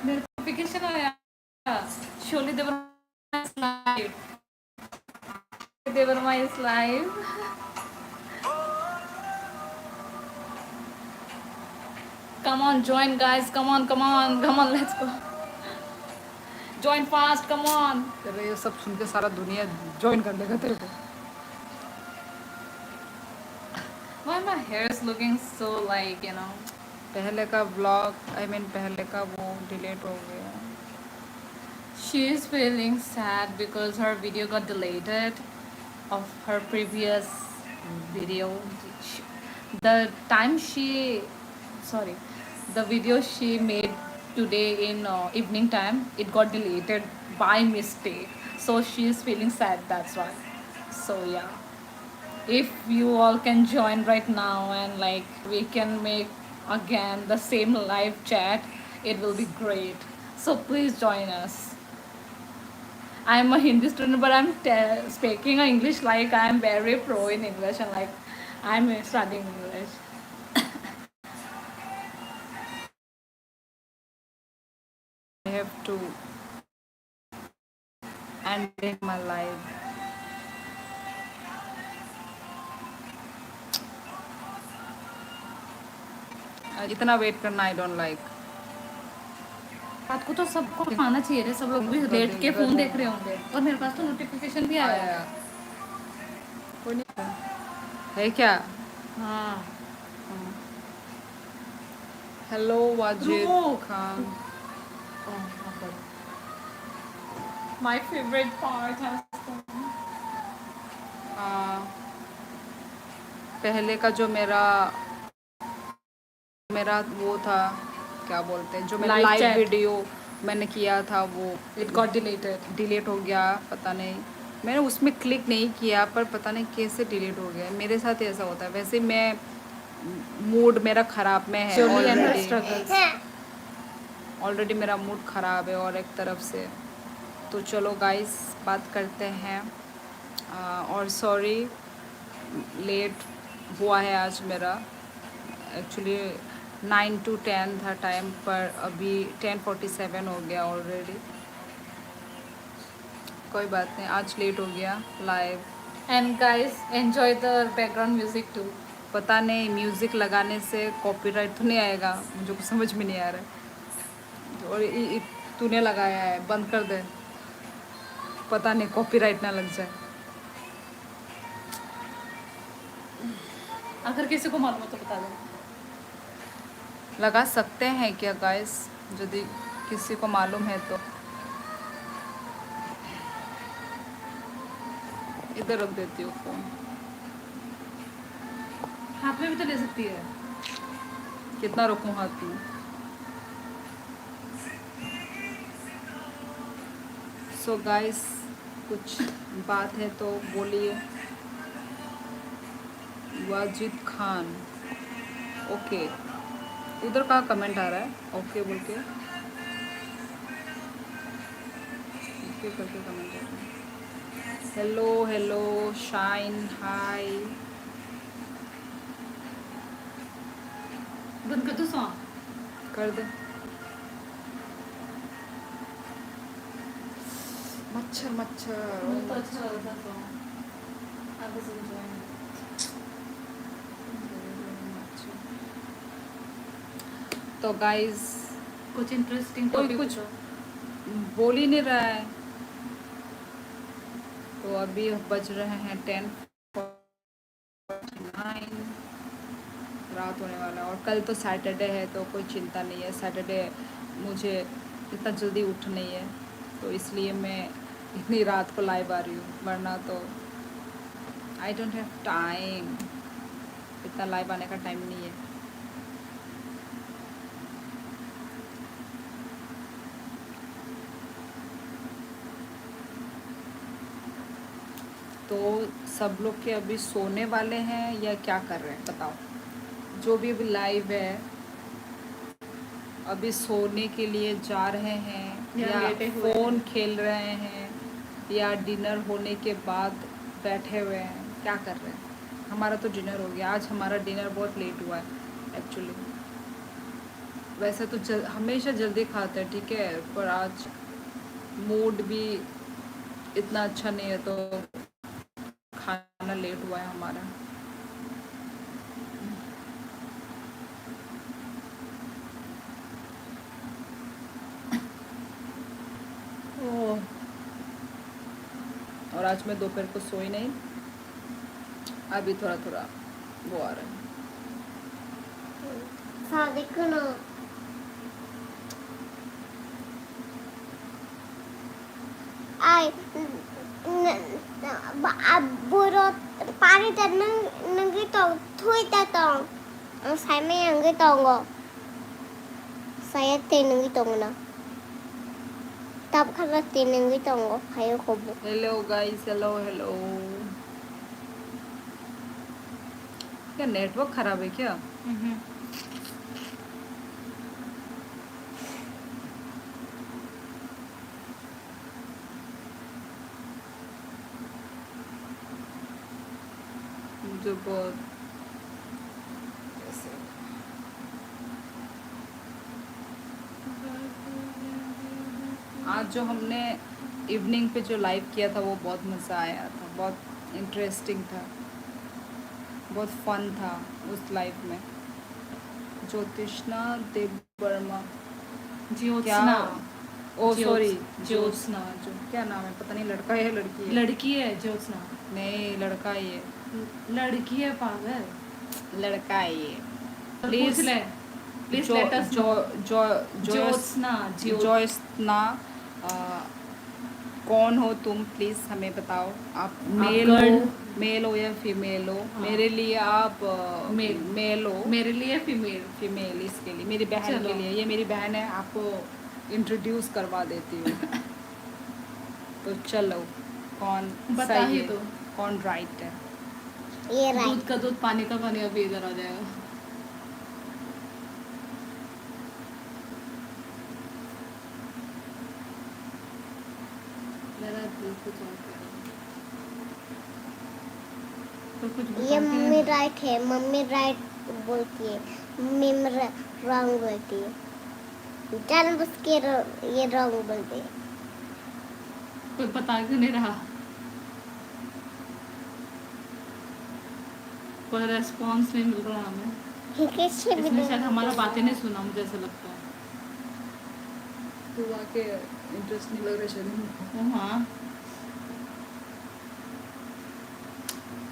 Notification आया, Sholi Debbarma is live. Come on, join guys. Come on, come on, come on. Let's go. Join fast. Come on. तेरे ये सब सुन के सारा दुनिया ज्वाइन कर लेगा तेरे को। Why my hair is looking so like पहले का ब्लॉग पहले का वो डिलीट हो गया। She is feeling sad because her video got deleted of her previous video. The time sorry, the video she made today in evening time, it got deleted by mistake. So she is feeling sad, that's why. So yeah, if you all can join right now and like we can make again the same live chat, it will be great. So please join us. I'm a Hindi student, but I'm speaking English like I'm very pro in English and like I'm studying English. I have to end my life. इतना wait करना आई don't like. रात को तो सबको खाना चाहिए रे, सब लोग भी लेट के फोन देख रहे होंगे और मेरे पास तो नोटिफिकेशन भी आया। कोई नहीं है क्या? हाँ। Hello Wajid Khan. My favorite part has पहले का जो मेरा वो था, क्या बोलते हैं, जो मेरा लाइव वीडियो मैंने किया था वो it got डिलीट हो गया। पता नहीं, मैंने उसमें क्लिक नहीं किया पर पता नहीं कैसे डिलीट हो गया। मेरे साथ ऐसा होता है। वैसे मैं मूड मेरा ख़राब में है ऑलरेडी मेरा मूड ख़राब है और एक तरफ से। तो चलो गाइस बात करते हैं। और सॉरी लेट हुआ है आज मेरा, एक्चुअली 9 to 10 था टाइम, पर अभी 10:47 हो गया ऑलरेडी। कोई बात नहीं, आज लेट हो गया live. And guys, enjoy the background music too. पता नहीं म्यूज़िक लगाने से कॉपीराइट तो नहीं आएगा, मुझे कुछ समझ में नहीं आ रहा है। और तूने लगाया है, बंद कर दे, पता नहीं कॉपीराइट ना लग जाए। अगर किसी को मालूम हो तो बता दो। लगा सकते हैं क्या गाइस, यदि किसी को मालूम है तो। इधर रख देती हूँ फ़ोन। हाथ में भी तो ले सकती है। कितना रखूँ हाथ में? सो गाइस कुछ बात है तो बोलिए। वाजिद खान ओके, उधर का कमेंट आ रहा है ओके बोल के, ओके करके कमेंट आ रहा है। हेलो हेलो शाइन हाय। बंद कर दो सॉन्ग। कर दे। मच्छर मच्छर तो अच्छा होता सॉन्ग। आगे से enjoy। तो गाइस कुछ इंटरेस्टिंग कोई टॉपिक कुछ बोल ही नहीं रहा है। तो अभी बज रहे हैं 10:49, रात होने वाला है। और कल तो सैटरडे है तो कोई चिंता नहीं है। सैटरडे मुझे इतना जल्दी उठ नहीं है, तो इसलिए मैं इतनी रात को लाइव आ रही हूँ, वरना तो आई डोंट हैव टाइम, इतना लाइव आने का टाइम नहीं है। तो सब लोग के अभी सोने वाले हैं या क्या कर रहे हैं बताओ। जो भी अभी लाइव है अभी सोने के लिए जा रहे हैं या फ़ोन खेल रहे हैं या डिनर होने के बाद बैठे हुए हैं, क्या कर रहे हैं। हमारा तो डिनर हो गया। आज हमारा डिनर बहुत लेट हुआ है एक्चुअली। वैसे तो हमेशा जल्दी खाते हैं, ठीक है, पर आज मूड भी इतना अच्छा नहीं है तो खाना लेट हुआ है हमारा। ओह, और आज मैं दोपहर को सोई नहीं, अभी थोड़ा थोड़ा वो आ रहा है। देखो ना ay buro pari ta nang cái tong thui ta tong ang sai me ang cái tong go saya te nang cái tong na tap khara te nang cái tong go hayo ko bu hello guys, hello hello. क्या network खराब है क्या? मुझे बहुत आज जो हमने evening पे जो लाइव किया था वो बहुत मज़ा आया था, बहुत इंटरेस्टिंग था, बहुत फन था उस लाइव में। ज्योतिष्ना देव वर्मा, ज्योत्सना। ओ सॉरी, ज्योत्सना। जो क्या नाम है, पता नहीं लड़का है या लड़की है। लड़की है ज्योत्सना। नहीं, लड़का है ये, लड़की है पागल। लड़का है ये। तो पूछ ले please let us know. Jyotsna. Jyotsna, कौन हो तुम, प्लीज हमें बताओ। आप मेल हो या फीमेल हो? हाँ। मेरे लिए आप मेल हो, मेरे लिए फीमेल। फीमेल इसके लिए, मेरी बहन चलो। के लिए। ये मेरी बहन है, आपको इंट्रोड्यूस करवा देती हूँ। तो चलो, कौन बता सही ही है, दो। कौन राइट है? ये दूध राइट का दूध, पानी का पानी अभी इधर आ जाएगा। मेरा दिल कुछ और कह रहा है। तो कुछ ये बताती मम्मी है। राइट है मम्मी राइट बोलती है मम्मी रॉन्ग बोलती है जानबूझ के ये रॉन्ग बोलती है कोई बता क्यों नहीं रहा? कोई रेस्पॉन्स नहीं मिल रहा हमें। कैसे भी इसने शायद नहीं हमारा बोलती। बातें नहीं सुना, मुझे ऐसा लगता है। तो आके इंटरेस्ट नहीं लग रहा शरीर। हाँ,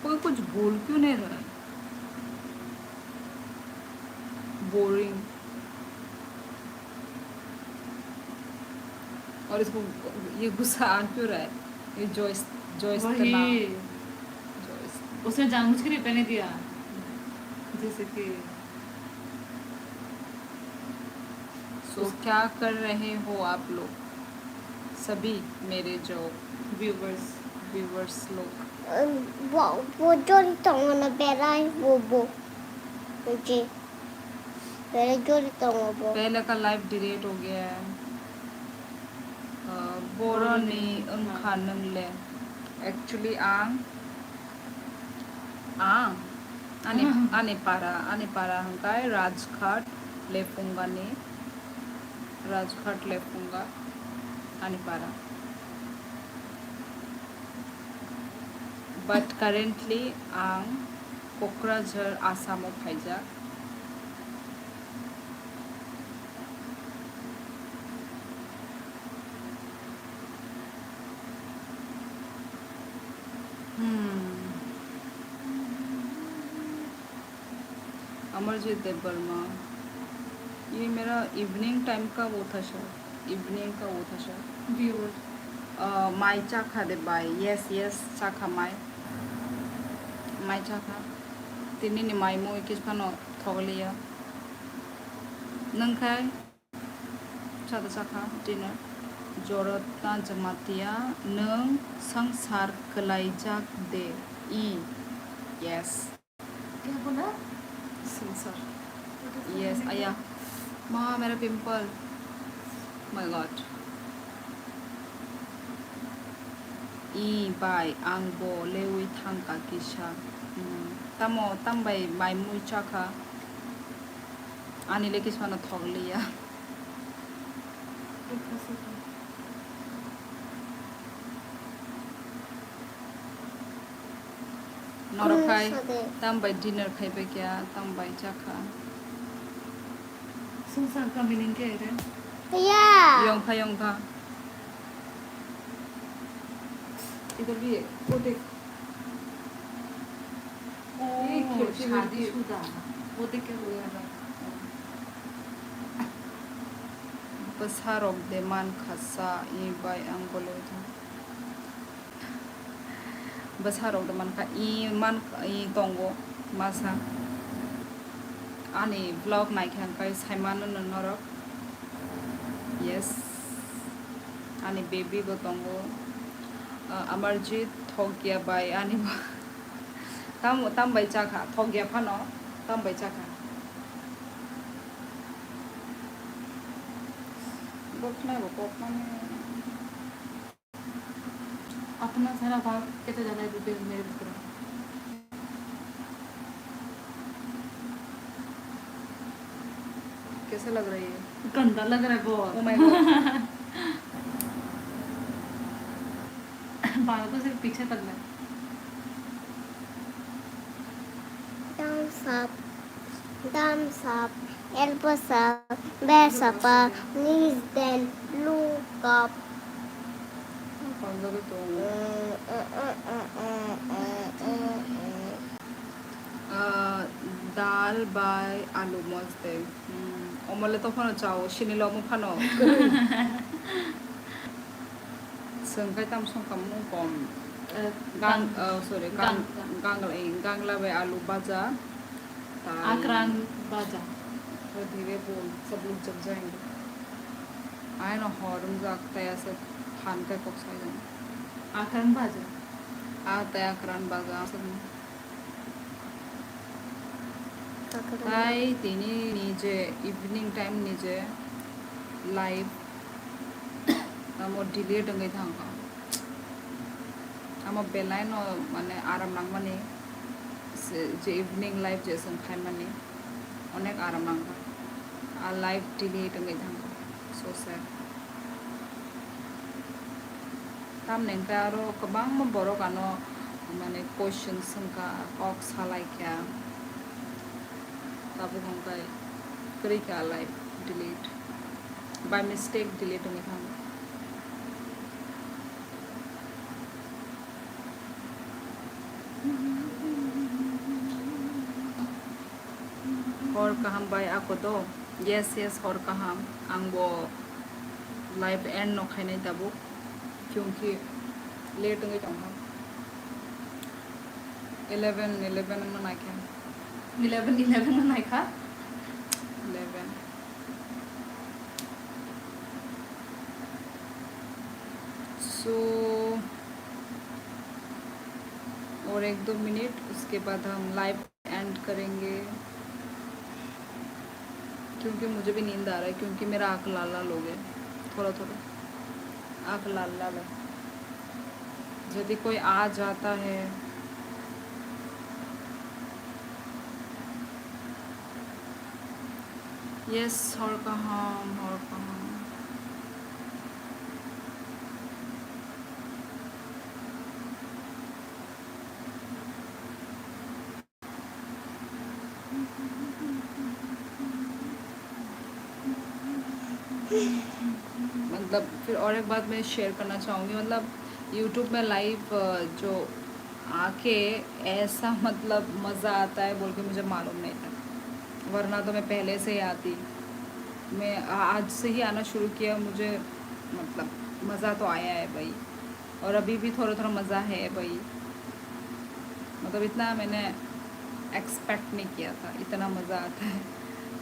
कोई कुछ बोल क्यों नहीं रहा है? बोरिंग। और इसको ये गुस्सा आ क्यों रहा है? ये जॉइस वही उसने जानबूझ के रिप्लाई नहीं दिया, जैसे कि सो क्या कर रहे हो आप लोग सभी, मेरे जो व्यूवर्स लोग? वो जो tongo pera है वो मुझे पहले जो tongo वो पहले का लाइव डिलीट हो गया है। बोरनी खानम ले एक्चुअली आंग आने पारा हंकाय राजघाट लेपूंगा ने राजघाट लेपूंगा आने पारा, but currently आं क'क्राझार आसामाव फायजा। अमरजीत देव वर्मा, ये मेरा इवनिंग टाइम का वो था शायद, इवनिंग का वो था शायद। व्यूअर। माई चाखा दे बाय, यस चाखा माई चाखा तिनी नि माई मो किस फानो थगलिया नंखाय चादा चाखा डिनर जरतना जमातिया नंग संसार कलाइजाक दे ई यस क्या बोला? संसार यस आया माँ मेरा पिंपल माय गॉड ई बाय आंगबो लेवी थांका किसा तमो तमबाय माय मुई चाखा आनी लेके इसमें थोक लिया नरखाई सदे तम बाय डिनर खाइबे क्या तम बाय जाखा संसार का मीनिंग क्या है? या योंखा इधर भी है वो देख ये खिड़की शादीशुदा वो देख के हुआ है besar of the man khasa I by angolo besar of the man ka I man I tongo masa ani vlog nai khan kai saiman no norok yes ani baby bo tongo amarjit thogya by ani tam bai cha kha thogya phano tam bai cha kha बकना अपना सारा भाग कैसे जाना है detail मेरे को कैसा लग रही है गंदा लग रहा है ओ बहुत माय गॉड बालों को सिर्फ पीछे तक है thumbs up elbow up bears up knees then look up पंद्रह तो दाल बाय आलू मस्त है ओमले तो फनो चाओ शिनिलो मु फनो संkai tam song kamu kom gang sorry gangla बाय आलू बाजा आक्रान बाजा और धीरे बोल सब लोग जग जाएंगे आए ना हॉर्न जागता है ऐसे खान का कोक्साई जाए आक्रान बाजा आता है आक्रान बाजा सब ताई तिनी नीचे इवनिंग टाइम नीचे लाइव तमो डिले दंगे थांगा आमा बेलाइन माने आराम नांग माने जे इवनिंग लाइव जैसे खाई माने अनेक आराम नांगा आ लाइव डिले दंगे थांगा so sad tam neng karo kabang mo borok ano mane questions sangka ok salai kya tabu hongkai kri kya live delete by mistake delete ngi thang और कहम बाय ako do yes और कहम angbo live end no खाई नहीं तबु क्योंकि late होंगे जाऊँगा 11 में ना क्या 11 में नहीं खा 11 सो और 1-2 मिनट उसके बाद हम लाइव एंड करेंगे क्योंकि मुझे भी नींद आ रहा है क्योंकि मेरा आँख लाल लाल हो गया थोड़ा आँख लाल लाल है यदि कोई आ जाता है यस और कहाँ मतलब फिर और एक बात मैं शेयर करना चाहूँगी मतलब यूट्यूब में लाइव जो आके ऐसा मतलब मज़ा आता है बोल के मुझे मालूम नहीं था वरना तो मैं पहले से ही आती मैं आज से ही आना शुरू किया मुझे मतलब मज़ा तो आया है भाई और अभी भी थोड़ा मज़ा है भाई मतलब इतना मैंने एक्सपेक्ट नहीं किया था इतना मज़ा आता है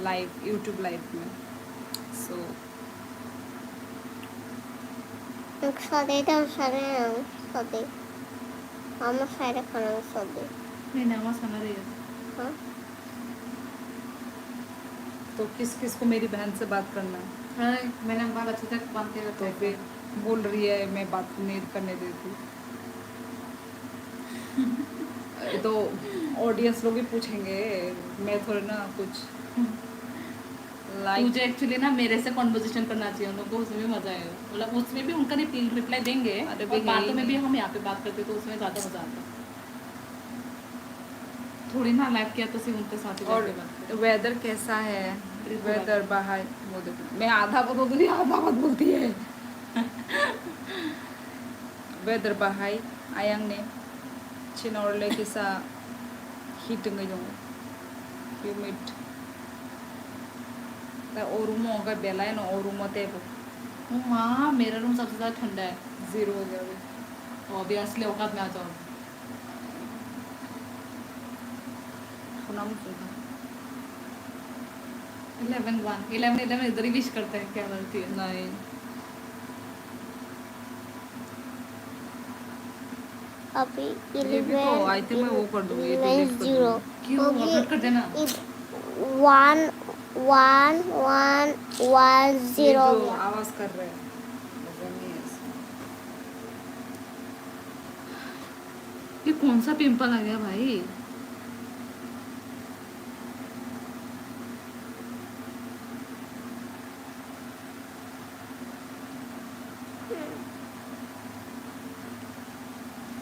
लाइव यूट्यूब लाइव में सो Sorry. Mama said I can't sorry. नहीं नामा सुना रही है Huh? तो किस को मेरी बहन से बात करना है हाँ, मैंने बाल अच्छे तक बांधते तो रहते फिर बोल रही है मैं बात नहीं करने देती तो ऑडियंस लोग ही पूछेंगे मैं थोड़ी ना कुछ लाइक तुझे एक्चुअली ना मेरे से कॉन्वर्सेशन करना चाहिए, उन लोगों को उसमें भी मजा आएगा, मतलब उसमें भी उनका रिप्लाई देंगे अरे और भाई है बातों ही में भी नहीं। हम यहाँ पे बात करते तो उसमें ज्यादा मजा आता। थोड़ी ना लाइव किया तो सिर्फ उनके साथ ही और बैठ के बात करें। वेदर कैसा है? बिल्कुल वेदर बाहर वो देखो, मैं आधा बोल दूँगी, आधा मत बोलती है। वेदर बाहर आयांग ने चिनौरले के साथ हीटिंग गई जाऊँगा ह्यूमिड ता ओरुमो का बेला है ना ओरुमो ते हाँ मेरा रूम सबसे ज्यादा ठंडा है, 0 हो गया अभी। और अभी असली औकात में आ जाओ। सुना मुझे 11 इधर ही विश करते हैं, क्या गलती है। नहीं अभी ये भी तो आई थिंक मैं वो कर दूंगी, ये डिलीट कर 0 दूंगी। क्यों अपलोड कर देना। 1 1 1 1 ये 0 जो आवाज कर रहे हैं वो नहीं है इसमें। ये कौन सा पिंपल आ गया भाई।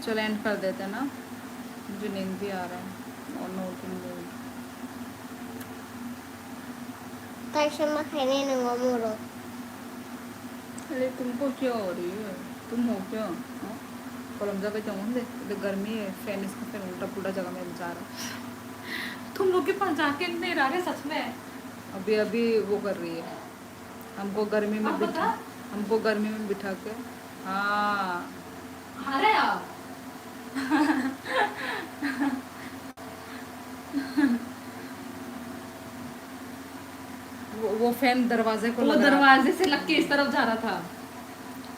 चलो एंड कर देते हैं ना, मुझे नींद भी आ रहा है और नोट भी। कैसे मैं खाने नहीं मोरो अरे तुमको क्या हो रही है, तुम हो क्या? कॉलम जगह जाऊँ दे, इधर गर्मी है, फैन इसका फैन उल्टा पुल्टा जगह में जा रहा। तुम लोग के पास जाके नहीं रह रहे सच में। अभी अभी वो कर रही है, हमको गर्मी में अब बिठा, बता। हमको गर्मी में बिठा के। हाँ अरे यार वो फैन दरवाजे को वो लगा, दरवाजे से लग के इस तरफ जा रहा था।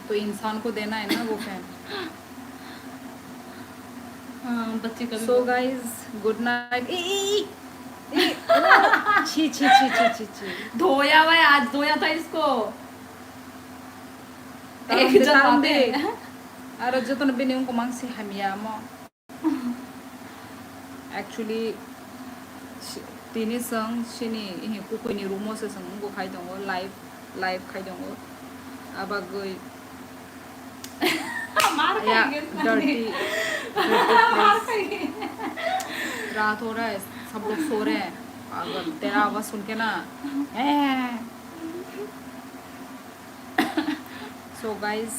तो इंसान को देना है ना वो फैन। हाँ बच्चे कभी सो गाइज गुड नाइट। छी छी छी छी छी छी धोया हुआ है, आज धोया था इसको। एक जब ताम आते दे हैं। अरे जो तो नबी ने उनको मांग से हमिया मो एक्चुअली तीनी संग शिनी इन्हें कुकुई नि रूमो से संग उनको खाई दूंगा लाइव खाई दूंगा अब अगोई मार या खाएंगे इसमें। डर्टी मार प्लेस। खाएंगे। रात हो रहा है, सब लोग सो रहे हैं, अगर तेरा आवाज सुन के ना सो गाइस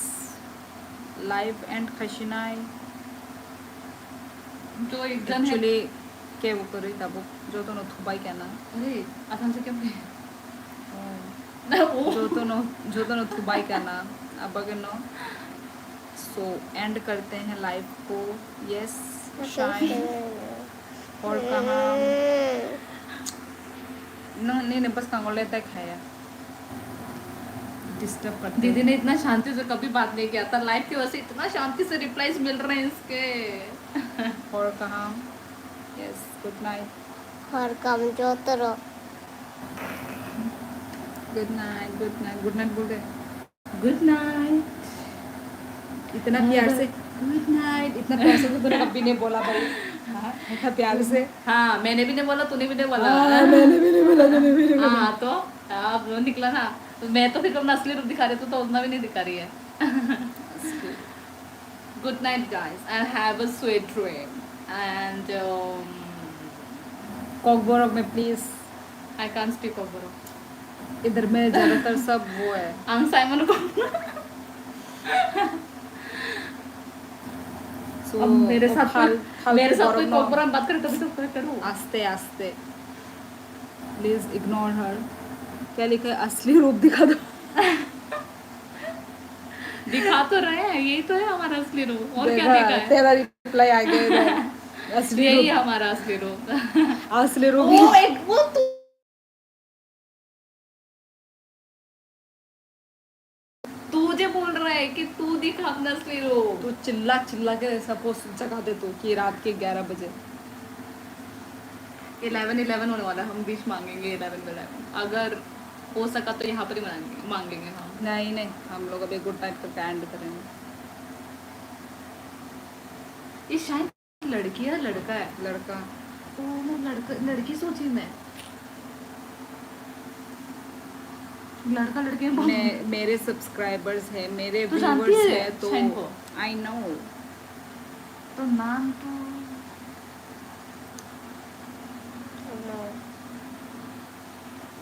लाइव एंड खशिनाई जो एक जन है। एक्चुअली क्या वो करी तब जो तो नो थुबाई कहना अरे आसान से क्यों जो तो नो थुबाई कहना अब अगर नो सो एंड करते हैं लाइव को। यस शाइन और कहाँ नहीं नहीं बस कंगोले तक है यार, डिस्टर्ब करते दीदी हैं। ने इतना शांति से कभी बात नहीं किया था, लाइव की वजह से इतना शांति से रिप्लाईज मिल रहे हैं इसके। और कहाँ यस गुड नाइट हर काम जो तरो good night good night good night बोल दे। Good night. इतना प्यार से गुड नाइट, इतना प्यार से तो तूने कभी नहीं बोला भाई। हाँ, इतना प्यार से। हाँ मैंने भी नहीं बोला, तूने भी नहीं बोला। मैंने भी नहीं बोला, तूने भी नहीं बोला। हाँ तो अब वो निकला ना, तो मैं तो फिर अपना असली रूप दिखा रही तो उतना भी नहीं दिखा रही है। Good night guys and have a sweet dream and Kokborok में please I can't speak over. इधर में ज्यादातर सब वो है। आंग साइमन को So, अब मेरे साथ मेरे साथ कोई गौरव कोबरा बात करे तभी तो करूँ। आस्ते आस्ते प्लीज इग्नोर हर। क्या लिखा है? असली रूप दिखा दो। दिखा तो रहे हैं, यही तो है हमारा असली रूप, और क्या देखा, दिखा है। तेरा रिप्लाई आ गया इधर। असली यही रूप, हमारा असली रूप। असली रूप। वो एक वो तू मुझे बोल रहा है कि तू दिखा अपना असली रूप। तू चिल्ला चिल्ला के सपोज जगा दे तू कि रात के 11 बजे 11 होने वाला है, हम बीच मांगेंगे 11 अगर हो सका तो यहाँ पर ही मांगेंगे हम। नहीं नहीं हम लोग अभी गुड नाइट करके एंड करेंगे। ये शायद लड़की है लड़का है। लड़का ओ मैं लड़की सोची मैं। लड़का लड़के में मेरे सब्सक्राइबर्स है, मेरे तू जानती व्यूअर्स है है, तो शाइन को? I know. तो नाम तो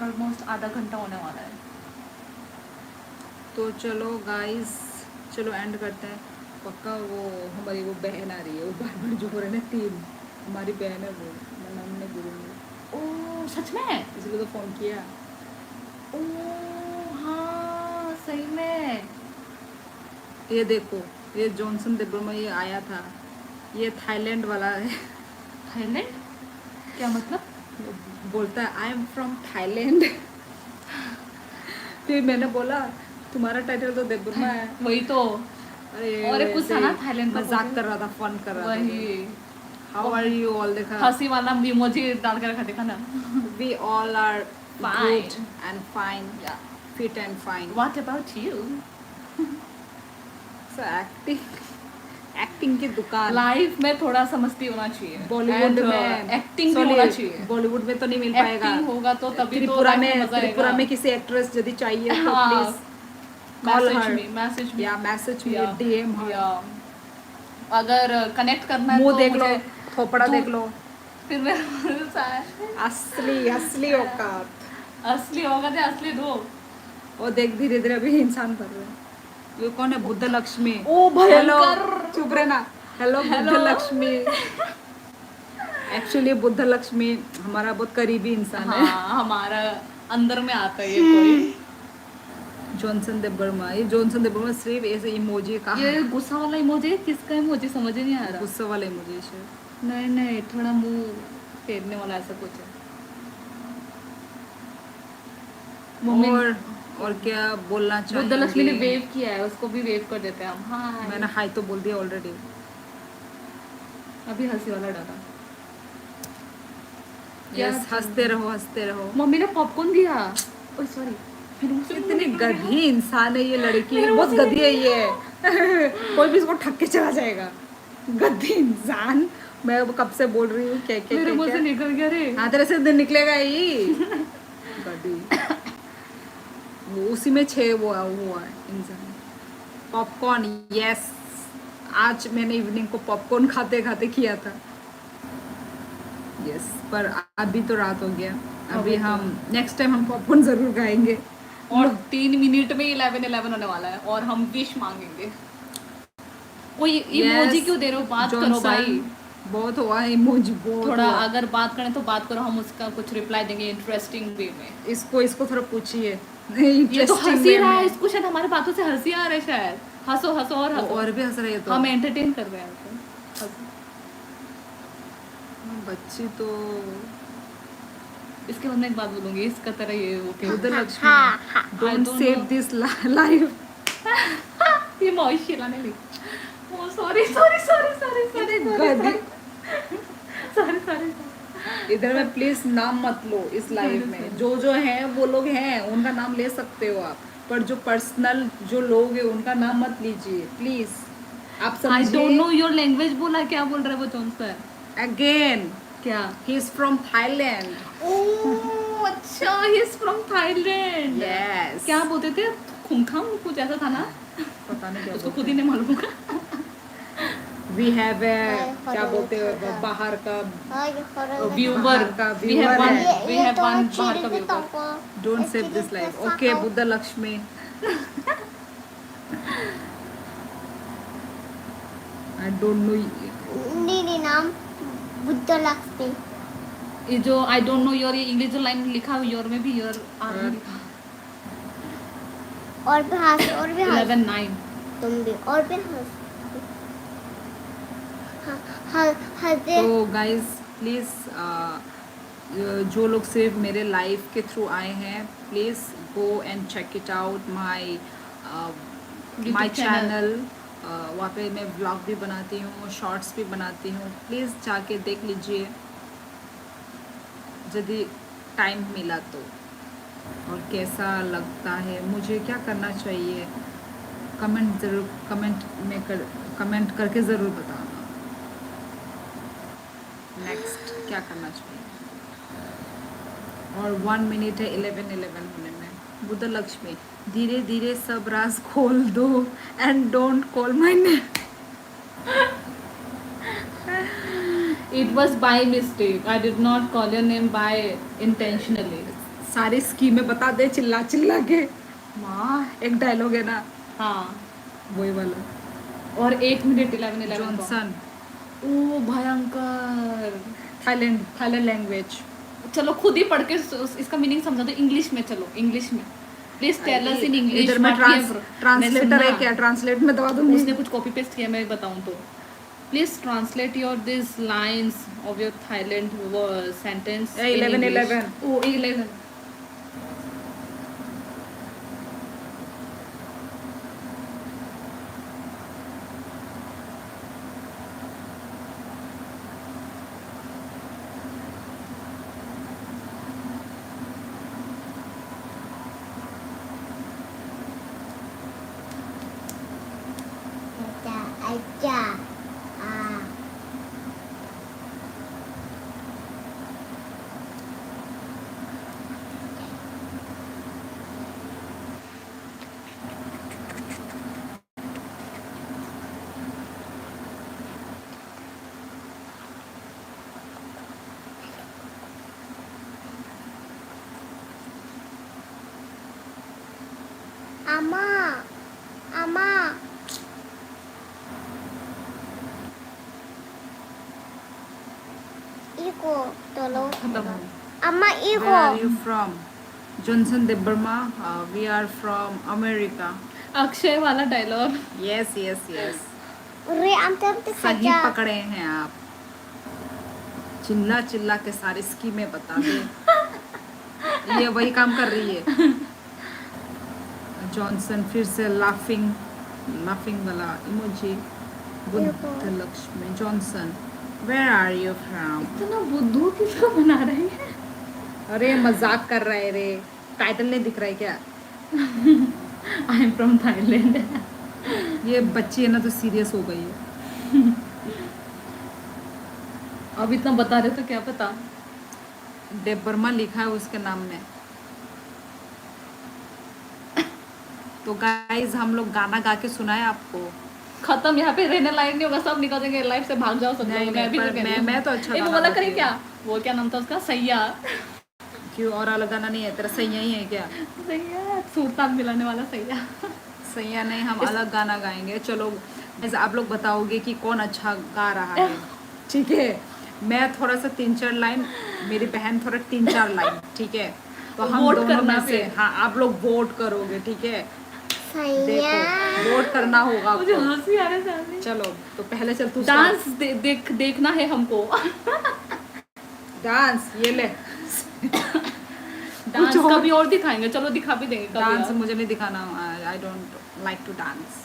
ऑलमोस्ट आधा घंटा होने वाला है। तो चलो गाइस, चलो एंड करते हैं। पक्का वो हमारी वो बहन आ रही है, वो बार बार जो हो रहे हैं ना, 3 हमारी बहन है, वो मैं नाम नहीं बोलूँगी, ओ सच में? इसलिए तो फ़ोन किया। ओ हाँ सही में। ये देखो, ये जॉनसन देब्रो में ये आया था, ये थाईलैंड वाला है। थाईलैंड क्या मतलब? बोलता है आई एम फ्रॉम थाईलैंड। फिर मैंने बोला तुम्हारा टाइटल तो देब्रमा है। वही तो। अरे और एक कुछ था वैसे ना थाईलैंड का, मजाक कर रहा था, फन कर रहा था। वही हाउ आर यू ऑल, देखा हंसी वाला इमोजी डाल के रखा, देखा ना? We all are Fine. Good and fine, fit and fine. What about you? So acting की दुकान। लाइफ में थोड़ा सा मस्ती होना चाहिए। बॉलीवुड And, में एक्टिंग भी होना चाहिए। बॉलीवुड में तो नहीं मिल पाएगा। एक्टिंग होगा तो तभी तो त्रिपुरा life में, मजा त्रिपुरा आएगा। में किसी एक्ट्रेस यदि चाहिए तो हाँ, प्लीज कॉल हर मैसेज या मैसेज मी, या डीएम हर। या अगर कनेक्ट करना है मुंह तो देख लो, मुझे थोपड़ा दो- देख लो, फिर मैं असली औकात। असली होगा तो असली दो। और देख धीरे धीरे अभी इंसान कर रहे हैं। ये कौन है? बुद्ध लक्ष्मी। ओ हेलो, भयंकर। चुप रहना। हेलो बुद्ध लक्ष्मी। एक्चुअली बुद्ध लक्ष्मी हमारा बहुत करीबी इंसान है। हाँ हमारा अंदर में आता है ये कोई। जॉनसन देब्बर्मा, ये जॉनसन देब्बर्मा सिर्फ ऐसे इमोजी का, ये गुस्सा वाला इमोजी किसका इमोजी समझ ही नहीं आ रहा। गुस्से वाले इमोजी से। नहीं नहीं, थोड़ा मुंह फेरने वाला ऐसा कुछ है। मम्मी और क्या बोलना चाहिए? बुद्ध लक्ष्मी ने वेव किया है, उसको भी वेव कर देते हैं हम। हाँ मैंने हाई तो बोल दिया ऑलरेडी। अभी हंसी वाला डाला। यस, हंसते रहो हंसते रहो। मम्मी ने पॉपकॉर्न दिया। ओह सॉरी, इतनी गधी इंसान है ये लड़की, बहुत गधी है ये। कोई भी इसको ठग के चला जाएगा। गधी इंसान। मैं अब कब से बोल रही हूँ क्या क्या मेरे मुंह से क्या। निकल गया रे। हाँ तेरे से दिन निकलेगा ही। गधी। वो उसी में 6 वो हुआ है इंसान। पॉपकॉर्न, यस, आज मैंने इवनिंग को पॉपकॉर्न खाते खाते किया था। यस, पर अभी तो रात हो गया। अभी हम नेक्स्ट टाइम हम पॉपकॉर्न जरूर खाएंगे। और 3 मिनट में 11:11 होने वाला है और हम विश मांगेंगे। कोई इमोजी क्यों दे रहे हो? बात करो भाई। बहुत हुआ है इमोजी, बहुत थोड़ा हुआ। अगर बात करें तो बात करो, हम उसका कुछ रिप्लाई देंगे इंटरेस्टिंग वे में। इसको थोड़ा पूछिए। ये तो Interesting हंसी way रहा है, में। इसको शायद हमारे बातों से हंसी आ रहा है शायद। हंसो हंसो और हंसो। और भी हंस रहे हैं तो। हम एंटरटेन कर रहे हैं उसको। हंसो। बच्ची तो इसके बाद मैं एक बात बोलूंगी, इसका तरह ये ओके। बुद्ध हाँ, लक्ष्मी, हाँ। Don't I don't save know. This life. ये मॉइस्चर लाने लगी। ओ सॉरी सॉरी सॉरी सॉरी गधी। Sorry sorry. इधर में प्लीज नाम मत लो इस लाइव में। जो हैं वो लोग हैं, उनका नाम ले सकते हो आप, पर जो पर्सनल जो लोग हैं उनका नाम मत लीजिए प्लीज। आप आई डोंट समझिए। Know your language. बोला क्या बोल रहा है वो जॉनसन? अगेन क्या? He is from Thailand. Oh अच्छा, he is from Thailand. Yes. क्या बोलते थे? खुमखाम कुछ ऐसा था ना? पता नहीं क्या उसको खुद ही नहीं मालूम होगा। वी हैव क्या बोलते हैं बाहर का व्यूवर। बाहर का वी हैव viewer वन है। वी हैव वन बाहर का viewer. Don't save this life. Okay Buddha Lakshmi. I don't know. दीदी नाम बुद्ध लक्ष्मी। ये जो आई डोंट नो योर, ये इंग्लिश जो लाइन लिखा है योर में भी योर आर लिखा। और भी हंस, और भी हंस। 11:09। तुम भी और भी हंस। हंसे। तो गाइस प्लीज जो लोग सिर्फ मेरे लाइव के थ्रू आए हैं, please go and check it out my channel. वहाँ पे मैं व्लॉग भी बनाती हूँ, शॉर्ट्स भी बनाती हूँ। प्लीज़ जाके देख लीजिए यदि टाइम मिला तो। और कैसा लगता है, मुझे क्या करना चाहिए, कमेंट करके ज़रूर बताना। नेक्स्ट क्या करना चाहिए। और 1 मिनट है 11:11 होने में। बुद्ध लक्ष्मी, धीरे धीरे सब राज खोल दो and don't call my name. It was by mistake. I did not call your name by intentionally. सारी स्कीमें बता दे चिल्ला चिल्ला के। माँ एक डायलॉग है ना हाँ, वही वाला। और 8 मिनट 11 जॉनसन, ओ भयंकर। Thailand language. चलो खुद ही पढ़ के इसका मीनिंग समझा दो इंग्लिश में। चलो इंग्लिश में please tell us in English. इधर में ट्रांसलेटर है क्या? ट्रांसलेट में दबा दूंगी। उसने कुछ कॉपी पेस्ट किया, मैं बताऊं तो please translate your this lines of your Thailand sentence. 11 ओ 11। अच्छा Ama, Ama. Iko, tolong. खत्म। Ama, Where are you iko. from? Johnson de Burma, we are from America. Akshay वाला dialogue. Yes, yes, yes. Uri, amter te सही saja. पकड़े हैं आप। चिल्ला चिल्ला के सारी स्कीमें बता दे। ये वही काम कर रही है। जॉनसन फिर से लाफिंग वाला emoji. Buddh Lakshmi, Johnson, where are you from? इतना बुद्धू किसको बना रही है? अरे मजाक कर रहे रे, टाइटल नहीं दिख रहा है क्या? I am from Thailand. ये बच्ची है ना तो सीरियस हो गई है। अब इतना बता रहे तो क्या पता। डे बर्मा लिखा है उसके नाम में। तो गाइस हम लोग गाना गा के सुनाए आपको। खत्म, यहाँ पे रहने लायक नहीं होगा, सब निकल जाएंगे लाइफ से, भाग जाओ सब नहीं, लोग। नहीं, भी पर तो कह रही हूँ। मैं तो अच्छा एक गाना वाला गाती करें हूँ। क्या, वो क्या नाम था उसका, सैया। क्यों और अलग गाना नहीं है तेरा? सैया ही है क्या? सैया सूरताल मिलाने वाला सैया। सैया नहीं, हम अलग गाना गाएंगे। चलो गाइस आप लोग बताओगे कि कौन अच्छा गा रहा है, ठीक है? मैं थोड़ा सा 3-4 लाइन, मेरी बहन थोड़ा 3-4 लाइन, ठीक है? तो हम वोट दोनों करना में से फिर। हाँ आप लोग वोट करोगे, ठीक है? Saya. देखो वोट करना होगा मुझे आपको। हंसी आ रहा है। चलो तो पहले चल तू डांस देखना है हमको। डांस ये ले। डांस और? कभी और दिखाएंगे, चलो दिखा भी देंगे कभी डांस और। मुझे नहीं दिखाना। I don't like to dance.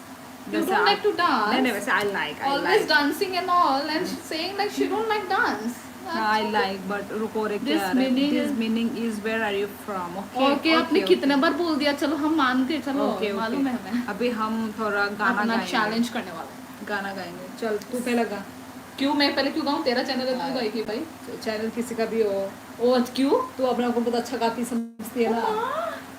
You don't like to dance? नहीं नहीं, वैसे I like Always dancing and all, and she's saying like she don't like dance. I like but रुको रे This क्या meaning this is- meaning is where are you from? Okay okay आपने कितने बार बोल दिया, चलो हम मान के, चलो ओके मालूम है हमें। अभी हम थोड़ा गाना अपना गाएंगे। चैलेंज करने वाला। गाना गाएंगे। चल तू पहले गा। क्यों मैं पहले क्यों गाऊं? तेरा चैनल है, तू गाएगी भाई। चैनल किसी का भी हो, ओ क्यों? तू अपने को बहुत अच्छा गाती समझती है ना।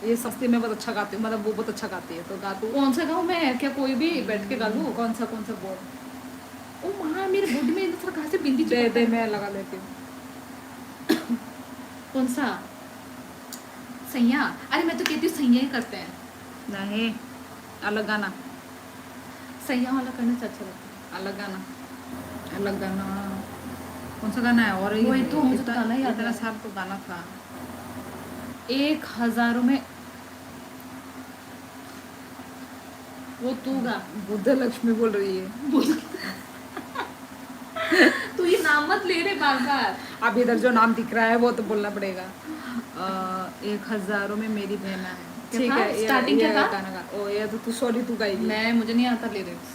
ये सस्ती में बहुत अच्छा गाती है, मतलब वो बहुत अच्छा गाती है, तो गा तू। कौन सा गाऊं मैं? क्या कोई भी बैठ के गा लूं? कौन सा बोल? ओ माँ, मेरे बॉडी में इधर कहाँ से बिंदी दे चिपक दे है? मैं लगा लेती हूँ। कौन सा? सैया? अरे मैं तो कहती हूँ सैया ही करते हैं। नहीं अलग गाना, सैया वाला करने से अच्छा लगता अलग गाना, अलग गाना। कौन सा गाना है? और वही तो, मुझे तो गाना याद इतना है। साल तो गाना था। है। 1000 में वो तू गा। बुद्ध लक्ष्मी बोल रही है। तू ये नाम मत ले रे बार बार। अब इधर जो नाम दिख रहा है वो तो बोलना पड़ेगा। 1000 में मेरी बहन है, क्या ठीक था? है? Starting क्या था? गाना गा। ओ ये तो तू सॉरी तू गाएगी। मैं मुझे नहीं आता लिरिक्स।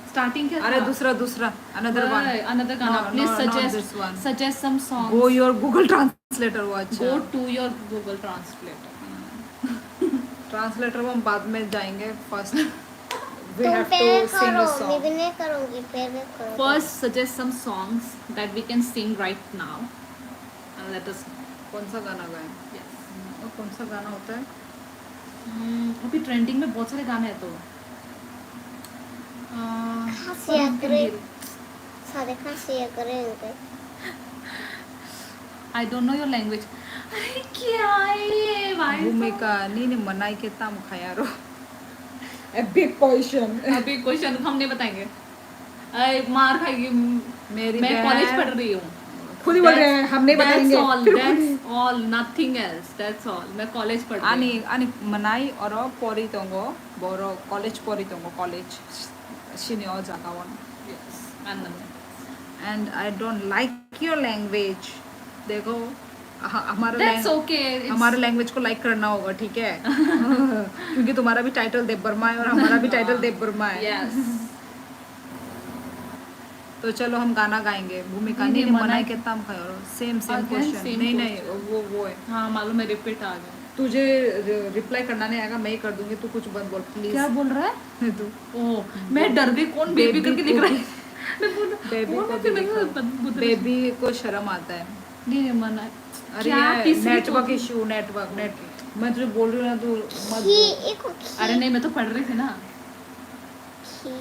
स्टार्टिंग क्या था? अरे दूसरा अनदर वन। अनदर गाना। No, please no, not this suggest one. Suggest some song. Go your Google translator. वो अच्छा go to your Google translator. Translator वो हम बाद में जाएंगे। फर्स्ट वी तुम हैव पहले टू सिंग करो, अ मैं सॉन्ग। भी नहीं करूँगी, पहले करो। First, suggest some songs that we can sing right now, and let us know. कौन सा गाना गाएं? Yes. और कौन सा गाना होता है? अभी ट्रेंडिंग में बहुत सारे गाने हैं तो Kasih keren. Saya kasih keren. I don't know your language. अरे क्या है ये भाई भूमिका नहीं मनाई के ताम खाया रो a big question साहब? अभी क्वेश्चन हम नहीं बताएंगे। अरे मार खाएगी। मेरी मैं बहन- कॉलेज पढ़ रही हूँ। खुद ही बोल रहे हैं हम नहीं बताएंगे That's all, nothing else. That's all. मैं कॉलेज पढ़ रही आनी हूँ। आनी मनाई और परी तंगो बोरो कॉलेज परी तंगो कॉलेज सीनियर जागावन Yes, and then- and I don't like your language देखो हमारा That's okay. It's- हमारे लैंग्वेज को लाइक करना होगा ठीक है क्योंकि तुम्हारा भी टाइटल देव वर्मा है और हमारा भी टाइटल देव वर्मा है Yes. तो चलो हम गाना गाएंगे भूमिका नहीं, नहीं नहीं, मनाई मनाई- के ताम खायो सेम Again, क्वेश्चन same नहीं question. वो है हाँ मालूम है, रिपीट आ गया। तुझे रिप्लाई करना नहीं आएगा मैं ही कर दूंगी तू कुछ मत बोल प्लीज क्या बोल रहा है? तू ओह, मैं डर गई। कौन बेबी करके लिख रहा है? मैं बोल बेबी कौन को है? फिर भी मैंने लिखा। बुद्ध- बेबी को शर्म आता है नहीं नहीं मना। अरे क्या यार किसी नेटवर्क को- इशू नेटवर्क मैं तुझे बोल रही हूँ ना तू मत Ki बोल। ikut अरे नहीं, मैं तो पढ़ रही थी ना। ki.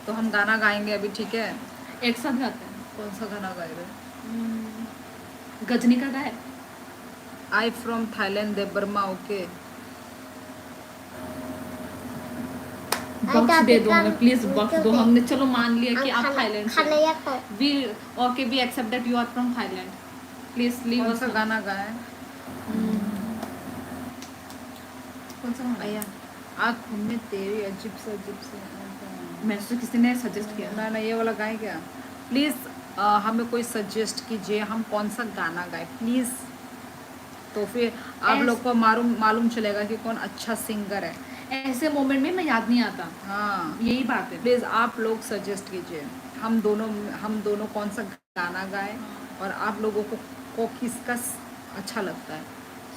तो हम गाना गाएंगे अभी ठीक है एक साथ गाते हैं। कौन सा गाना गाए रहे गजनी का गाए। I from Thailand Dev Varma okay box दे दो kan हमें प्लीज, बॉक्स दो। betul, हमने चलो मान लिया कि Ang आप थाईलैंड karena से। ya kok. We okay, we accept that you are from Thailand. Please leave कौन अस। सा गाना गाए कौन सा गाना? आया आँख में तेरी अजीब से मैं तो किसी ने सजेस्ट किया। ना ये वाला गाए क्या प्लीज हमें कोई सजेस्ट कीजिए हम कौन सा गाना गाए प्लीज तो फिर आप लोग को मालूम चलेगा कि कौन अच्छा सिंगर है ऐसे मोमेंट में मैं याद नहीं आता। हाँ यही बात है। प्लीज आप लोग सजेस्ट कीजिए हम दोनों कौन सा गाना गाए और आप लोगों को किसका अच्छा लगता है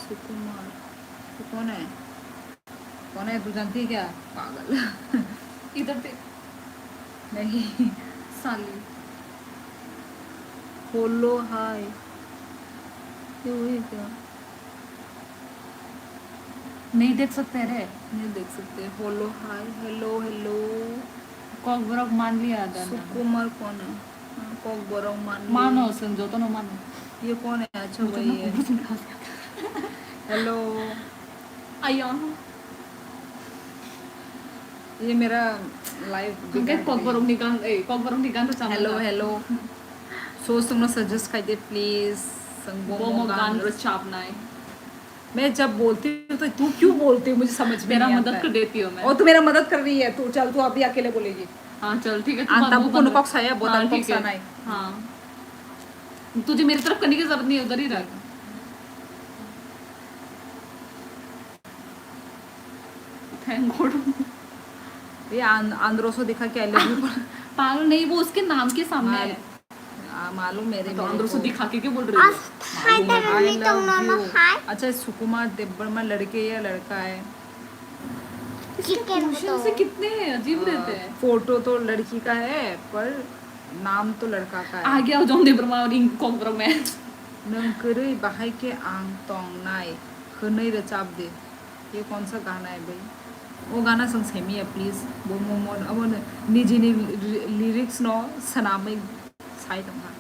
सुकुमार तो कौन है तू जानती है क्या पागल इधर पे नहीं साली। होलो हाय ये वही क्या नहीं देख सकते रे। नहीं देख सकते होलो हाय हेलो हेलो कॉक बरक मान लिया था ना। सुकुमार कौन है हाँ, कॉक बोरो मानो संजो तो न मानो। ये कौन है अच्छा वही है हेलो आया ये मेरा लाइव कॉक बरक निकाल तो चाहता हेलो हेलो सो तुम सजेस्ट खाइए प्लीज वो मो गान चापना है। मैं जब बोलती हूँ तो तू क्यों बोलती है मुझे समझ में मेरा नहीं मदद आता कर है। देती हूँ मैं। और तू मेरा मदद कर रही है तू चल तू अभी अकेले बोलेगी हाँ चल ठीक है। आता वो बुको बंद- नुकॉक साया बोता हाँ, नुकॉक ठीक है। सानाई हाँ तुझे मेरी तरफ करने की जरूरत नहीं है, उधर ही रख। Thank God. ये आंद्रोसो दिखा के आई लव यू पागल नहीं, वो उसके नाम के सामने है। मालूम मेरे तो अंदर से दिखा के क्यों बोल रही As है? hai ta I ni tong love no you hai. अच्छा सुकुमार देवबर्मा लड़के या लड़का है Chicken Caption से to. कितने अजीब रहते हैं। फोटो तो लड़की का है पर नाम तो लड़का का है आ गया जॉन देब्रमा और कॉक बरक में। नंकरे बाहाय के आंग तोंग नाय खनई रचाप दे ये कौन सा गाना है भाई वो गाना संग सेमी है प्लीज वो मोमोन अब निजी ने लिरिक्स नो सनामे साइड में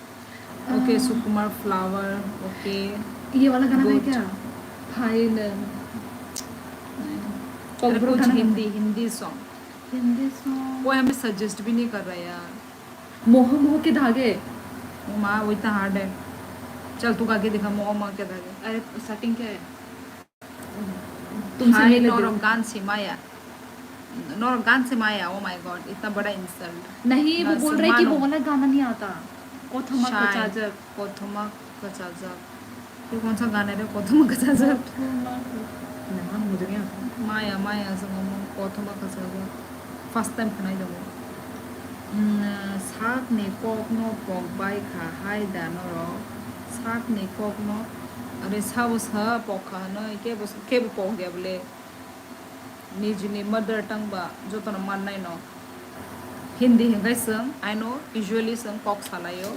ओके सुकुमार फ्लावर ओके ये वाला गाना है Good. क्या? थाईलैंड। और कुछ हिंदी सॉन्ग हिंदी सॉन्ग। वो हमें सजेस्ट भी नहीं कर रहा यार मोह मोह के धागे। वो माँ वो इतना हार्ड है चल तू गा के दिखा मोह माँ के धागे अरे सेटिंग क्या है? तुमसे हाय मिले थे। नौरगान से माया नौरगान से माया ओ माय गॉड इतना बड़ा इंसल्ट नहीं वो ना, बोल रहे हैं कि वो मानो। वाला गाना नहीं आता। कोथमा कोचाजक। कोथमा कचाजक ये कौन सा गाना है कोथमा कचाजक नहीं मुझे नहीं आता। माया माया संगम कोथमा कचाजक फर्स्ट टाइम सुनाई दो साक ने कोक नो पोक बाई खा हाय दानो रो साक ने कोक नो अरे साव सा पोक खा न के पोक गया बोले निजनी मदर टंग बा जो तो न मान नहीं नो हिंदी हिंगाई संग आई नो यूजुअली संग कोक सालायो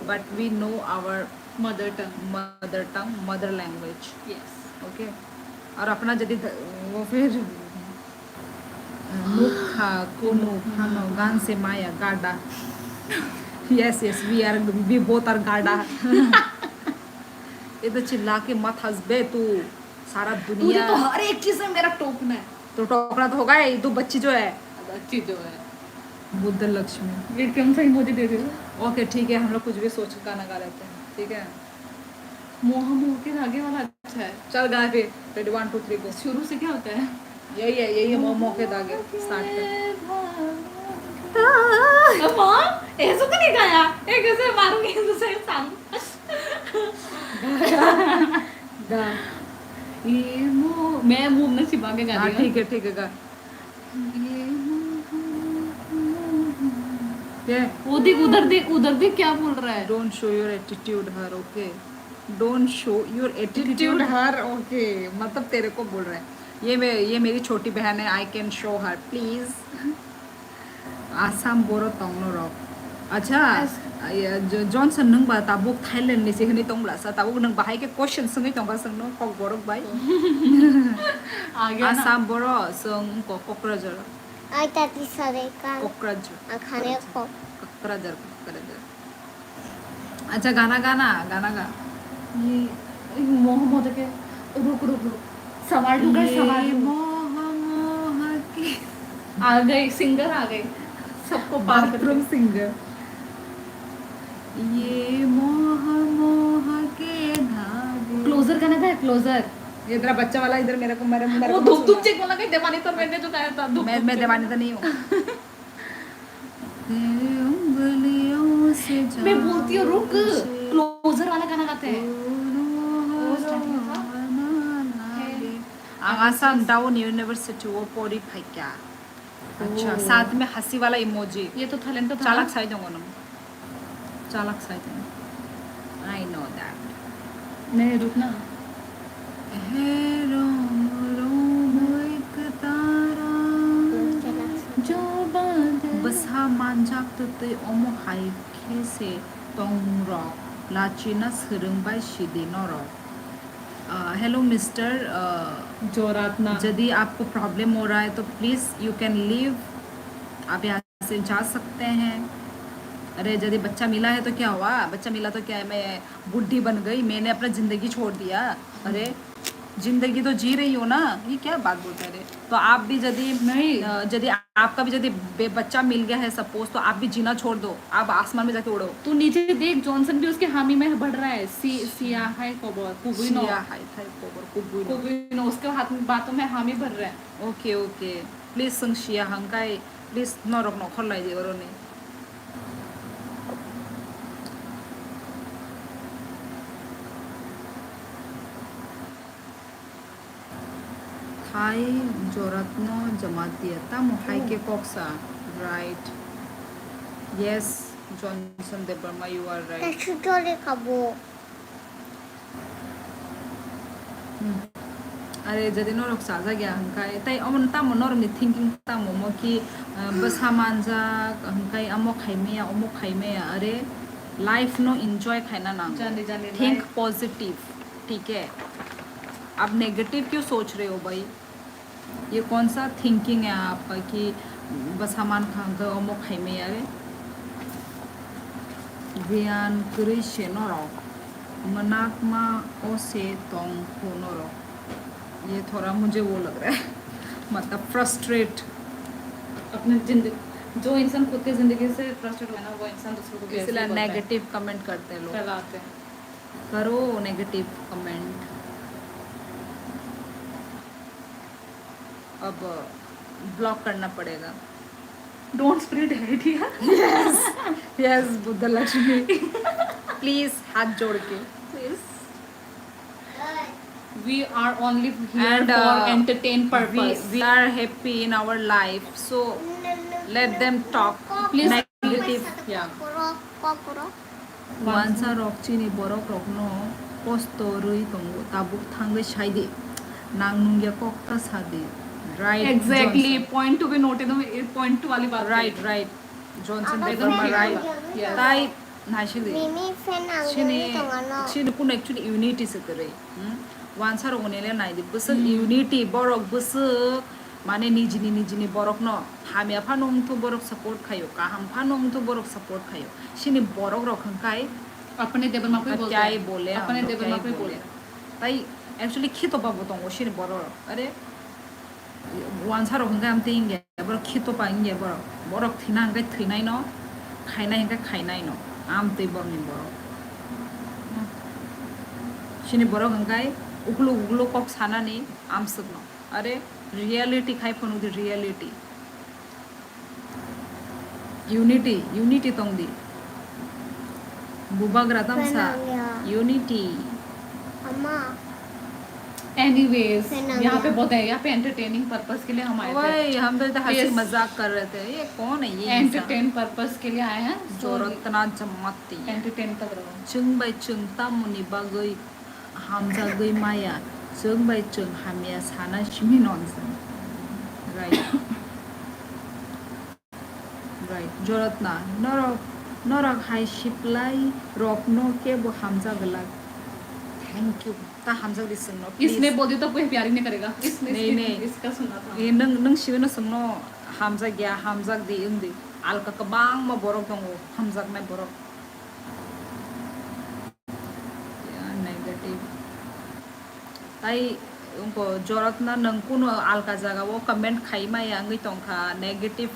but we know our mother tongue. Mother tongue mother language yes. Okay और अपना यदि वो फिर मुखा कुनु फानो गान से माया गाडा yes yes we both are गाडा इधर चिल्ला के मत हंस बे तू सारा मुझे दुनिया तो हर एक चीज में मेरा टोकना है। तो टोकरा तो होगा ही तू बच्ची जो है अच्छी जो है बुद्ध लक्ष्मी एकदम सही मुझे दे दे। ओके ठीक है हम लोग कुछ भी सोच के गाना गा लेते हैं ठीक है मोह मोह के धागे वाला अच्छा है। चल गा फिर रेडी 1 2 3 गो शुरू से क्या होता है? यही है मोह के धागे स्टार्ट कर माँ ऐसा तो नहीं गाया एक ऐसे मारूंगी दूसरे सांग गा ये मोह मैं मुंह में छिपा के गा हाँ रही हूँ। ठीक है गा ये वो देख उधर देख क्या बोल रहा है। Don't show your attitude her okay don't show your attitude her okay मतलब तेरे को बोल रहा है ये मेरी छोटी बहन है I can show her please Assam बोरो तंगनो रॉक अच्छा जॉनसन नंग बा ताबुक थाईलैंड नि सेखनि तंगला सा ताबुक नंग बाहाय के क्वेश्चन संगै तंगा संगनो कक बोरक बाय आ गया ना। आसाम बोरो संग को कक्राझार आई ताती सारे का कक्राझार आखाने को कक्राझार अच्छा गाना गा ये मोह मोह के रुक सवाल ढूंढ ये सवाल मोह मोह के आ गए सिंगर आ गए सबको पार कर बाथरूम सिंगर ये मोह मोह के धागे क्लोजर गाना था क्लोजर। ये तेरा बच्चा वाला इधर मेरे वो को धूप धूप चेक वाला कहीं देवानी तो मैंने जो गाया था मैं दीवानी तो नहीं हूँ तेरी उंगलियों से मैं बोलती हूँ रुक क्लोजर वाला गाना गाते हैं। आसाम डाउन यूनिवर्सिटी वो पोरी फाइक्या अच्छा साथ में हंसी वाला इमोजी ये तो थाईलैंड का था। चालक साइड होंगे ना चालक साइड आई नो दैट नहीं रुकना जो बादल बसा मानजाक तै अमो हाइखे से तोंग्रो लाचिना सोलोंबाय सिदि नरो हेलो मिस्टर जो रात ना यदि आपको प्रॉब्लम हो रहा है तो प्लीज़ यू कैन लीव आप यहाँ से जा सकते हैं अरे यदि बच्चा मिला है तो क्या हुआ बच्चा मिला तो क्या है मैं बुढ़ी बन गई मैंने अपना ज़िंदगी छोड़ दिया अरे ज़िंदगी तो जी रही हो ना ये क्या बात बोलते हैं रे तो आप भी यदि आपका भी यदि बच्चा मिल गया है सपोज तो आप भी जीना छोड़ दो आप आसमान में जाके उड़ो तू नीचे देख जॉनसन भी उसके हामी में बढ़ रहा है सिया है कुबुइनो उसके हाथ में बातों में हामी भर रहा है। ओके ओके प्लीज संग शिया हंकाई प्लीज नरक नखर लाई दे ने थाई जोरत्नो जमातिया तम हाई के कोक्सा right yes Johnson Debbarma you are right actually कबो अरे जदि नरक साजा गया हंकाई ताई अमन ताम नरमनि थिंकिंग ताम मो कि बसा मानजा हंकाई अमो खाइमेया अरे लाइफ नो एंजॉय खाना ना जाने थिंक पॉजिटिव ठीक है आप नेगेटिव क्यों सोच रहे हो भाई ये कौन सा थिंकिंग है आपका कि बस हमान खांगा अमो खाइमेया अरे ज्ञान कृषि नरो मनाकमा ओसे तोंग को नरो ये थोड़ा मुझे वो लग रहा है मतलब फ्रस्ट्रेट अपने जिंदगी जो इंसान खुद की जिंदगी से फ्रस्ट्रेट हुआ ना वो इंसान दूसरों को भी ऐसे इसलिए ही बोलता है, नेगेटिव कमेंट करते हैं लोग फैलाते हैं। करो नेगेटिव कमेंट अब ब्लॉक करना पड़ेगा don't spread hate here yes Buddha Lakshmi please हाथ जोड़ के please we are only here And, for entertain purpose we are happy in our life so let them talk Please. negative Yeah. Kokoro. wansa rok chini borok rok no posto rui tongo tabuk thangai saide nang nungya kokta sade right exactly point to be noted point to वाली बात right Johnson Aga Deborah friend right Yes. tai nashili Mimi fan ang chini ganito ano. chini kun actually unity se kare वान सार उनेले नाइदि Basak unity बरक बसक माने निजिनि बरक न हामिया फानों तो बरक support खायो काहम फानों तो बरक support खायो सिनि बरक रखंकाय अपने देवर माँ को ही बोलते क्या ही हैं बोले हम अपने लोग, देवर क्या माँ ही को ही बोले बोलते हैं ताई एक्चुअली खितो पाबो तो वो सिनि बरक अरे वान सार रखंकाय हम तेंगे बरक खितो पाएंगे बरक थीना हंकाय थीनाय न खायनाय हंकाय खायनाय न आम ते बरनि बरक सिनि बरक हंकाय उग्लो कक सानानि आम सकनो अरे रियलिटी खाय फनु दी रियलिटी यूनिटी तोंदी बुबाग्रा तमसा यूनिटी अम्मा एनीवेज फिर यहाँ पे नंगे बहुत है यहाँ पे एंटरटेनिंग पर्पस के लिए हम आए वही थे हम तो हंसी Yes. मजाक कर रहे थे ये कौन है ये एंटरटेन पर्पस के लिए आए हैं जोरतना जमती है एंटरटेन कर रहा हूँ जों बाय जों तामुनि बागै हामजा गै माया जों बाय जों हामिया साना सिमि ननजों राइट जोरतना नरक हाय शिपलाई रपनो के वो हामजा गलाक थैंक यू ता हामजा दी सुनो इसने बोल दिया तो कोई प्यार ही नहीं करेगा इसने नहीं, नहीं। इसका सुना था ए नों सिगनो सोंनो हामजा गया हामजा दी उंदी आलका गोबां मा बरक दङ हामजागनाय बरक नेगेटिव ताई उनको जरतना नोंकुनो आलका जागाव कमेंट खाइमाय आंगै तंखा नेगेटिव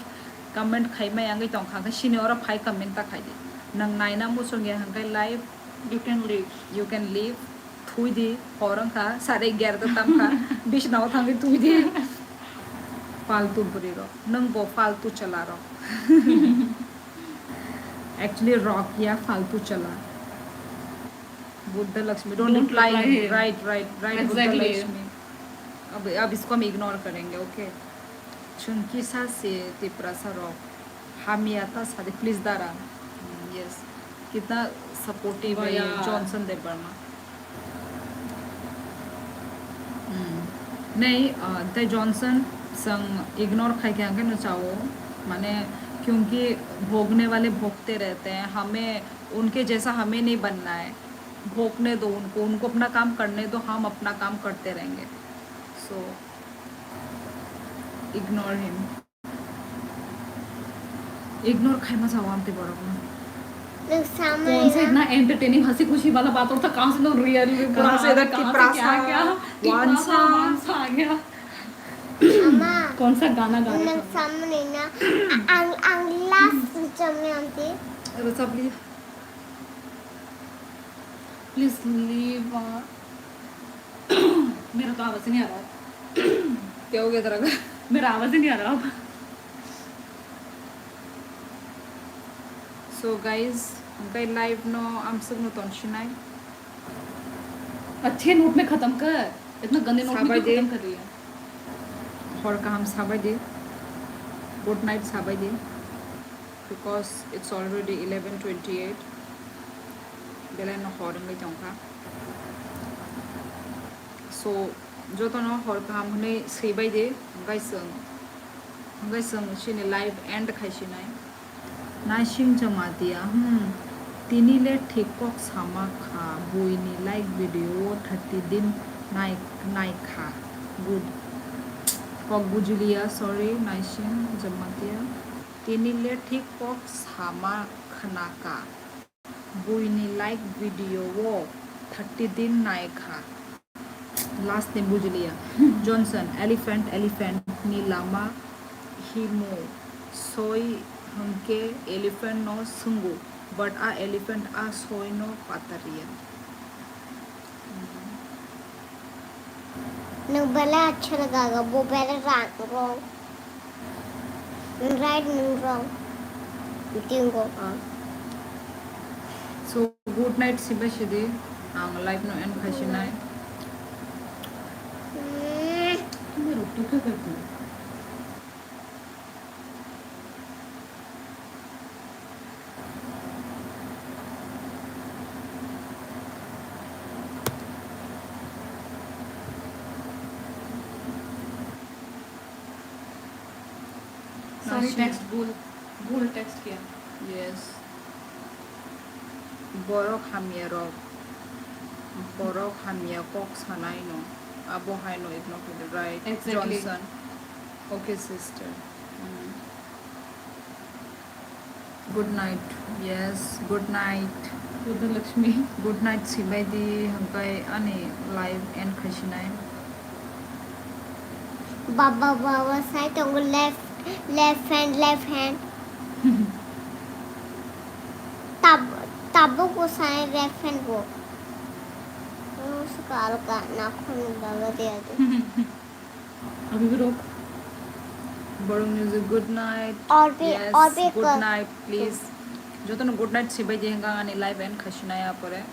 कमेंट खाइमाय आंगै तंखा सिने और फाइ कमेंट ता खाइदि नों नायना मुसुंगे हंगाय live you can live Thuy the हरंखा 11:30 तमखा बिसनाव थांगे Thuy दी फालतू बुरी रो नंग बो फालतू चला रो एक्चुअली रॉक या फालतू चला Buddha Lakshmi don't Don't reply reply him. Right Buddha Exactly. Lakshmi अब इसको हम इग्नोर करेंगे ओके चुनकी सा से तिपरा सा रॉक हामियाता सादे प्लीज दारा यस कितना सपोर्टिव है Yeah. जॉनसन देवर्मा नहीं ते जॉनसन संग इग्नोर खाई के आगे न चाहो माने क्योंकि भोगने वाले भोगते रहते हैं हमें उनके जैसा हमें नहीं बनना है भोगने दो उनको अपना काम करने दो हम अपना काम करते रहेंगे सो इग्नोर हिम इग्नोर खाई मजा आवा हमते बरोबर लोग सामने कौन सा इतना एंटरटेनिंग हंसी खुशी वाला बात होता कहाँ से लोग रियल में कहाँ से इधर क्या क्या वांसा आ गया अम्मा कौन सा गाना गा रहे लोग थे सामने ना ang last जमने आती अरे सब लिए प्लीज लीव मेरा तो आवाज ही नहीं आ रहा क्या हो गया तेरा मेरा आवाज ही नहीं आ रहा अब सो गाइज उनका लाइव नो हम सब नो तोंशिनाय अच्छे नोट में खत्म कर इतना गंदे नोट में साबाई क्यों दे। खत्म कर रही है हर का हम साबाय दे गुड नाइट साबाय दे बिकॉज इट्स ऑलरेडी 11:28 बेला न हरंगै तंखा सो जो तो न हर का हम हने सैबाय दे गाइस सिने लाइव एंड खाइसिनाय नाइसिं जमातिया तिनीले ठेकक सामा खा बोइनी लाइक वीडियो 30 दिन नाइ खा गुड पक बुजुलिया सॉरी नाइसिं जमातिया तिनीले ठेकक सामा खनाका बोइनी लाइक वीडियो 30 दिन नाइ खा लास्ट नेम बुजुलिया जॉनसन एलिफेंट नीलामा हिमो सोय हमके एलिफेंट नो सुंगु बट आ एलिफेंट आ सोय नो पातरिया लोग बड़ा अच्छा लगागा वो पहले रॉन्ग राइट रॉन्ग तीनों सो गुड नाइट सिबे आं लाइफ नो एंड खासिनाय मैं रोटी क्या करती हूँ सॉरी टेक्स्ट भूल टेक्स्ट किया यस बरक हामिया रक borok hamia kok sanai no abo hai no ignore to the right Exactly. Johnson. Okay, sister. Good night. Yes, good night. Buddha Lakshmi. Good night sibaidi hangkai ani live and khashinai. Baba side tongo left hand. Tabo को side left hand को. उसका अलग नाखून डाल दिया तो. अभी भी रोक. Borong music. Good night. और भी Yes, good कर. night please. जो तो good night sibaidi hangkai ani live and khashinai यहाँ पर है.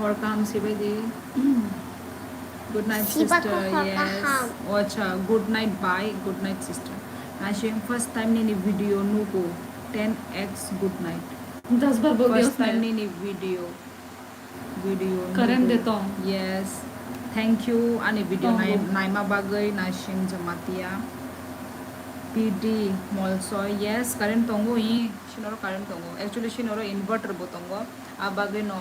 और काम sibaidi. Good night Siba sister. ko Yes. ham. Oh अच्छा. Good night bye. Good night sister. मैं शेम first time ने video नु को 10x good night. 10 बार बोल दिया First time उसने. ने video Karen देता हूँ. Yes. Thank you ani video Tunggu. naima bagai nashing jamatia. PD molsoy. Yes, Karen tongo hi shinoro Karen tongo. Actually shinoro inverter botongo. Abagai no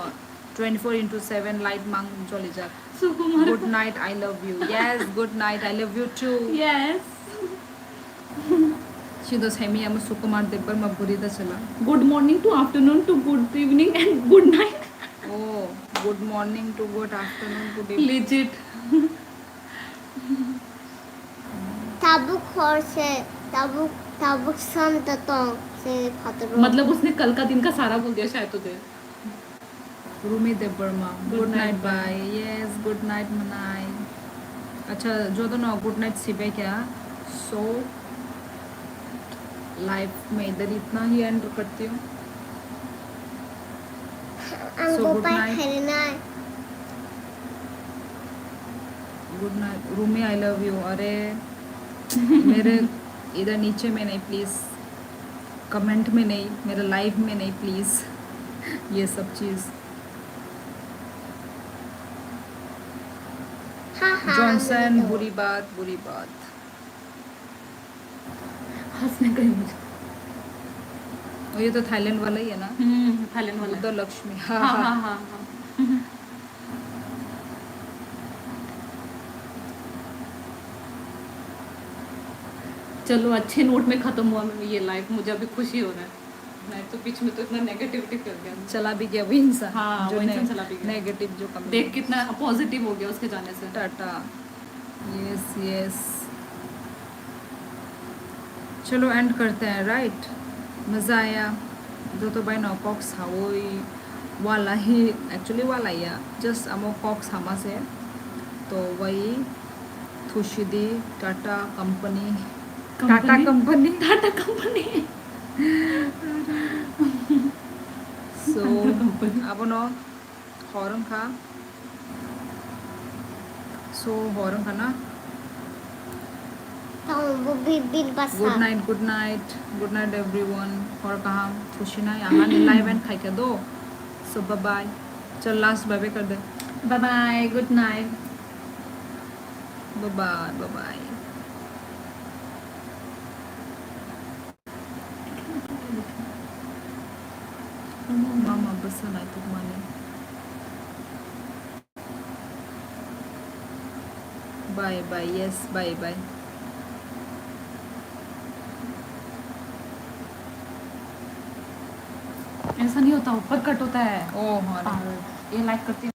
24/7 light mang jolly jak. Sukumar. Good night, I love you. Yes, good night, I love you too. Yes. Shido semi am Sukumar Debbar ma burida chala. Good morning to afternoon to good evening and good night. Oh, good morning to good afternoon to evening. Legit. Tabuk horse tabuk sam tatong से खतरो. मतलब उसने कल का दिन का सारा बोल दिया शायद तुझे. Rumi Debbarma. Good Good night, night, bye. bye. Yes, good night, Manai. अच्छा जो तो ना गुड नाइट सिबे क्या सो लाइफ में इधर इतना ही एंड करती हूँ. अंगो good पाई night. खेलना है. Good night Rumi I love you. अरे मेरे इधर नीचे में नहीं प्लीज़, कमेंट में नहीं, मेरे लाइव में नहीं प्लीज़, ये सब चीज़. हाँ जॉनसन बुरी बात. हंसने का ही मुझे. और ये तो थाईलैंड वाला ही है ना, थाईलैंड वाला. बुद्ध लक्ष्मी. हाँ हाँ हाँ हाँ. चलो अच्छे नोट में खत्म हुआ ये लाइफ. मुझे अभी खुशी हो रहा है. नहीं तो बीच में तो इतना नेगेटिविटी कर गया. चला भी गया वो इंसान. हाँ, वो इंसान चला भी गया. नेगेटिव जो कम. देख कितना पॉजिटिव हो गया उसके जाने से. टाटा. यस चलो एंड करते हैं. राइट, मज़ा आया. जो तो भाई नॉकॉक्स हावोई वाला ही एक्चुअली वाला ही है, जस्ट अमो कॉक्स हमा से. तो वही थुशिदी Tata company. Tata company. So, अब नो हॉर्न खा. So हॉर्न खा ना. तो वो भी बिन बसा. Good night everyone. और कहाँ खुशी ना यहाँ लाइव एंड खाई के दो. So bye bye. चल लास्ट बाय बाय कर दे. Bye bye. Good night. Bye bye. Mama basa na ito mani. Bye. Yes, bye. ऐसा नहीं होता, ऊपर कट होता है. Oh, हाँ. ये लाइक करती